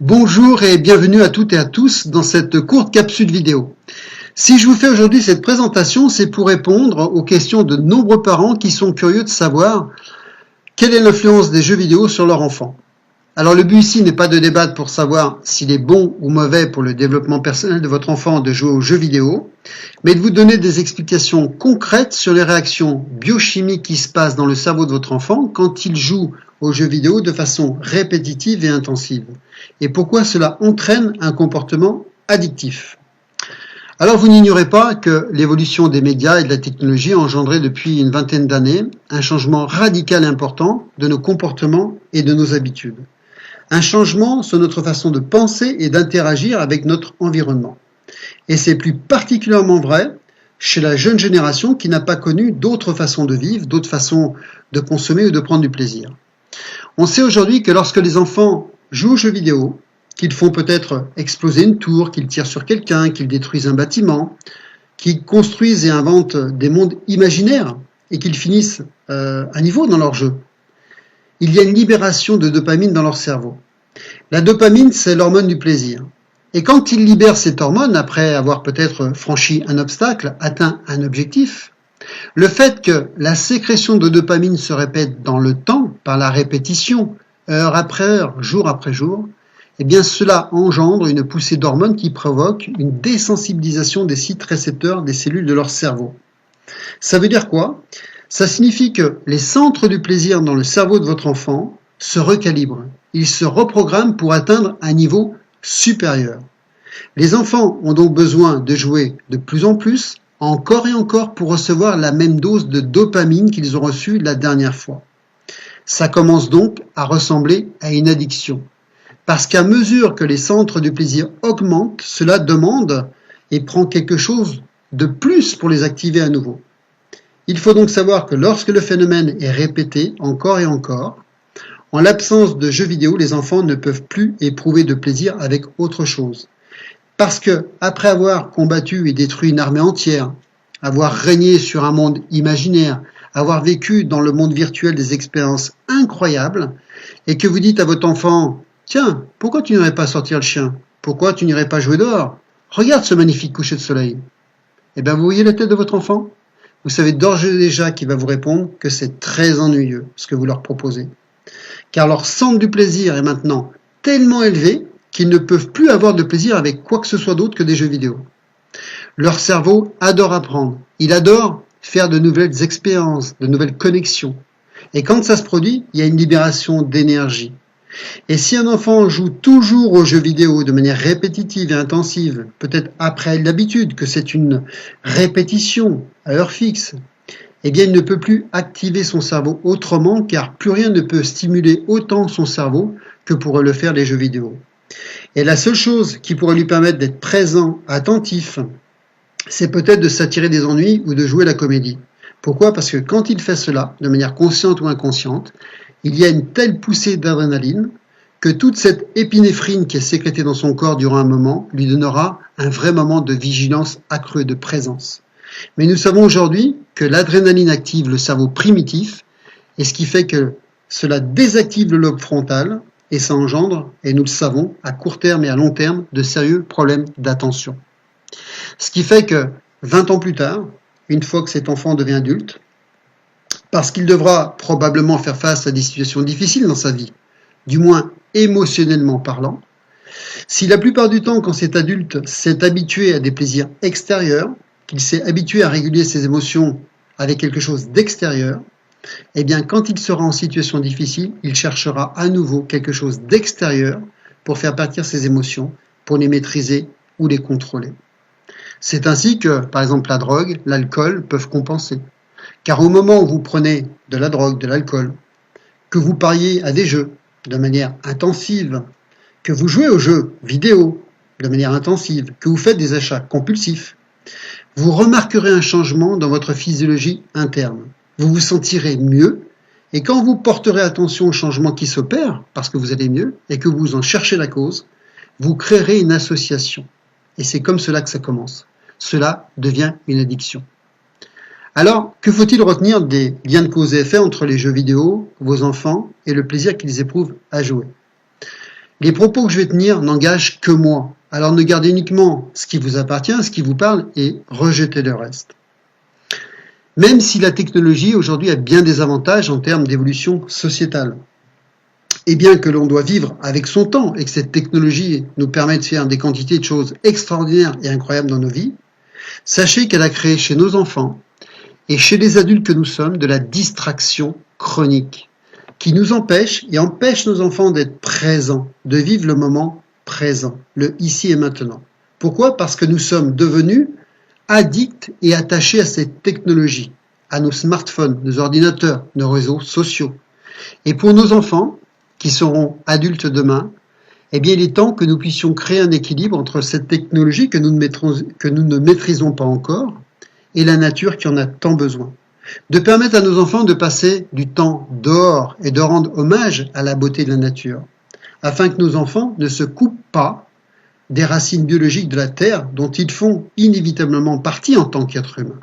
Bonjour et bienvenue à toutes et à tous dans cette courte capsule vidéo. Si je vous fais aujourd'hui cette présentation, c'est pour répondre aux questions de nombreux parents qui sont curieux de savoir quelle est l'influence des jeux vidéo sur leur enfant. Alors le but ici n'est pas de débattre pour savoir s'il est bon ou mauvais pour le développement personnel de votre enfant de jouer aux jeux vidéo, mais de vous donner des explications concrètes sur les réactions biochimiques qui se passent dans le cerveau de votre enfant quand il joue aux jeux vidéo de façon répétitive et intensive, et pourquoi cela entraîne un comportement addictif. Alors vous n'ignorez pas que l'évolution des médias et de la technologie a engendré depuis une vingtaine d'années un changement radical et important de nos comportements et de nos habitudes. Un changement sur notre façon de penser et d'interagir avec notre environnement. Et c'est plus particulièrement vrai chez la jeune génération qui n'a pas connu d'autres façons de vivre, d'autres façons de consommer ou de prendre du plaisir. On sait aujourd'hui que lorsque les enfants jouent aux jeux vidéo, qu'ils font peut-être exploser une tour, qu'ils tirent sur quelqu'un, qu'ils détruisent un bâtiment, qu'ils construisent et inventent des mondes imaginaires et qu'ils finissent à niveau dans leur jeu, il y a une libération de dopamine dans leur cerveau. La dopamine, c'est l'hormone du plaisir. Et quand ils libèrent cette hormone, après avoir peut-être franchi un obstacle, atteint un objectif, le fait que la sécrétion de dopamine se répète dans le temps, par la répétition, heure après heure, jour après jour, eh bien cela engendre une poussée d'hormones qui provoque une désensibilisation des sites récepteurs des cellules de leur cerveau. Ça veut dire quoi ? Ça signifie que les centres du plaisir dans le cerveau de votre enfant se recalibrent. Ils se reprogramment pour atteindre un niveau supérieur. Les enfants ont donc besoin de jouer de plus en plus, encore et encore, pour recevoir la même dose de dopamine qu'ils ont reçue la dernière fois. Ça commence donc à ressembler à une addiction. Parce qu'à mesure que les centres du plaisir augmentent, cela demande et prend quelque chose de plus pour les activer à nouveau. Il faut donc savoir que lorsque le phénomène est répété encore et encore, en l'absence de jeux vidéo, les enfants ne peuvent plus éprouver de plaisir avec autre chose. Parce que, après avoir combattu et détruit une armée entière, avoir régné sur un monde imaginaire, avoir vécu dans le monde virtuel des expériences incroyables, et que vous dites à votre enfant « Tiens, pourquoi tu n'irais pas sortir le chien? Pourquoi tu n'irais pas jouer dehors? Regarde ce magnifique coucher de soleil. » Eh bien, vous voyez la tête de votre enfant? Vous savez d'ores et déjà qu'il va vous répondre que c'est très ennuyeux ce que vous leur proposez. Car leur centre du plaisir est maintenant tellement élevé qu'ils ne peuvent plus avoir de plaisir avec quoi que ce soit d'autre que des jeux vidéo. Leur cerveau adore apprendre. Il adore faire de nouvelles expériences, de nouvelles connexions. Et quand ça se produit, il y a une libération d'énergie. Et si un enfant joue toujours aux jeux vidéo de manière répétitive et intensive, peut-être après l'habitude que c'est une répétition à heure fixe, eh bien il ne peut plus activer son cerveau autrement car plus rien ne peut stimuler autant son cerveau que pourraient le faire les jeux vidéo. Et la seule chose qui pourrait lui permettre d'être présent, attentif, c'est peut-être de s'attirer des ennuis ou de jouer la comédie. Pourquoi ? Parce que quand il fait cela, de manière consciente ou inconsciente, il y a une telle poussée d'adrénaline que toute cette épinéphrine qui est sécrétée dans son corps durant un moment lui donnera un vrai moment de vigilance accrue, de présence. Mais nous savons aujourd'hui que l'adrénaline active le cerveau primitif et ce qui fait que cela désactive le lobe frontal et ça engendre, et nous le savons, à court terme et à long terme, de sérieux problèmes d'attention. Ce qui fait que 20 ans plus tard, une fois que cet enfant devient adulte, parce qu'il devra probablement faire face à des situations difficiles dans sa vie, du moins émotionnellement parlant, si la plupart du temps, quand cet adulte s'est habitué à des plaisirs extérieurs, qu'il s'est habitué à réguler ses émotions avec quelque chose d'extérieur, eh bien, quand il sera en situation difficile, il cherchera à nouveau quelque chose d'extérieur pour faire partir ses émotions, pour les maîtriser ou les contrôler. C'est ainsi que, par exemple, la drogue, l'alcool peuvent compenser. Car au moment où vous prenez de la drogue, de l'alcool, que vous pariez à des jeux de manière intensive, que vous jouez aux jeux vidéo de manière intensive, que vous faites des achats compulsifs, vous remarquerez un changement dans votre physiologie interne. Vous vous sentirez mieux et quand vous porterez attention au changement qui s'opère, parce que vous allez mieux et que vous en cherchez la cause, vous créerez une association. Et c'est comme cela que ça commence. Cela devient une addiction. Alors, que faut-il retenir des liens de cause et effet entre les jeux vidéo, vos enfants et le plaisir qu'ils éprouvent à jouer ? Les propos que je vais tenir n'engagent que moi. Alors ne gardez uniquement ce qui vous appartient, ce qui vous parle, et rejetez le reste. Même si la technologie aujourd'hui a bien des avantages en termes d'évolution sociétale, et bien que l'on doit vivre avec son temps et que cette technologie nous permet de faire des quantités de choses extraordinaires et incroyables dans nos vies, sachez qu'elle a créé chez nos enfants et chez les adultes que nous sommes de la distraction chronique qui nous empêche et empêche nos enfants d'être présents, de vivre le moment présent, le ici et maintenant. Pourquoi? Parce que nous sommes devenus addicts et attachés à cette technologie, à nos smartphones, nos ordinateurs, nos réseaux sociaux. Et pour nos enfants, qui seront adultes demain, eh bien, il est temps que nous puissions créer un équilibre entre cette technologie que nous ne maîtrisons pas encore et la nature qui en a tant besoin. De permettre à nos enfants de passer du temps dehors et de rendre hommage à la beauté de la nature, afin que nos enfants ne se coupent pas des racines biologiques de la Terre dont ils font inévitablement partie en tant qu'êtres humains.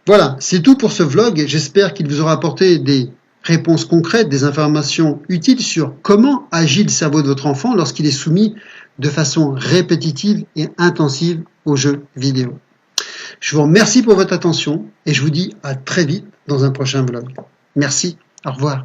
Voilà, c'est tout pour ce vlog. J'espère qu'il vous aura apporté des réponses concrètes, des informations utiles sur comment agit le cerveau de votre enfant lorsqu'il est soumis de façon répétitive et intensive aux jeux vidéo. Je vous remercie pour votre attention et je vous dis à très vite dans un prochain vlog. Merci, au revoir.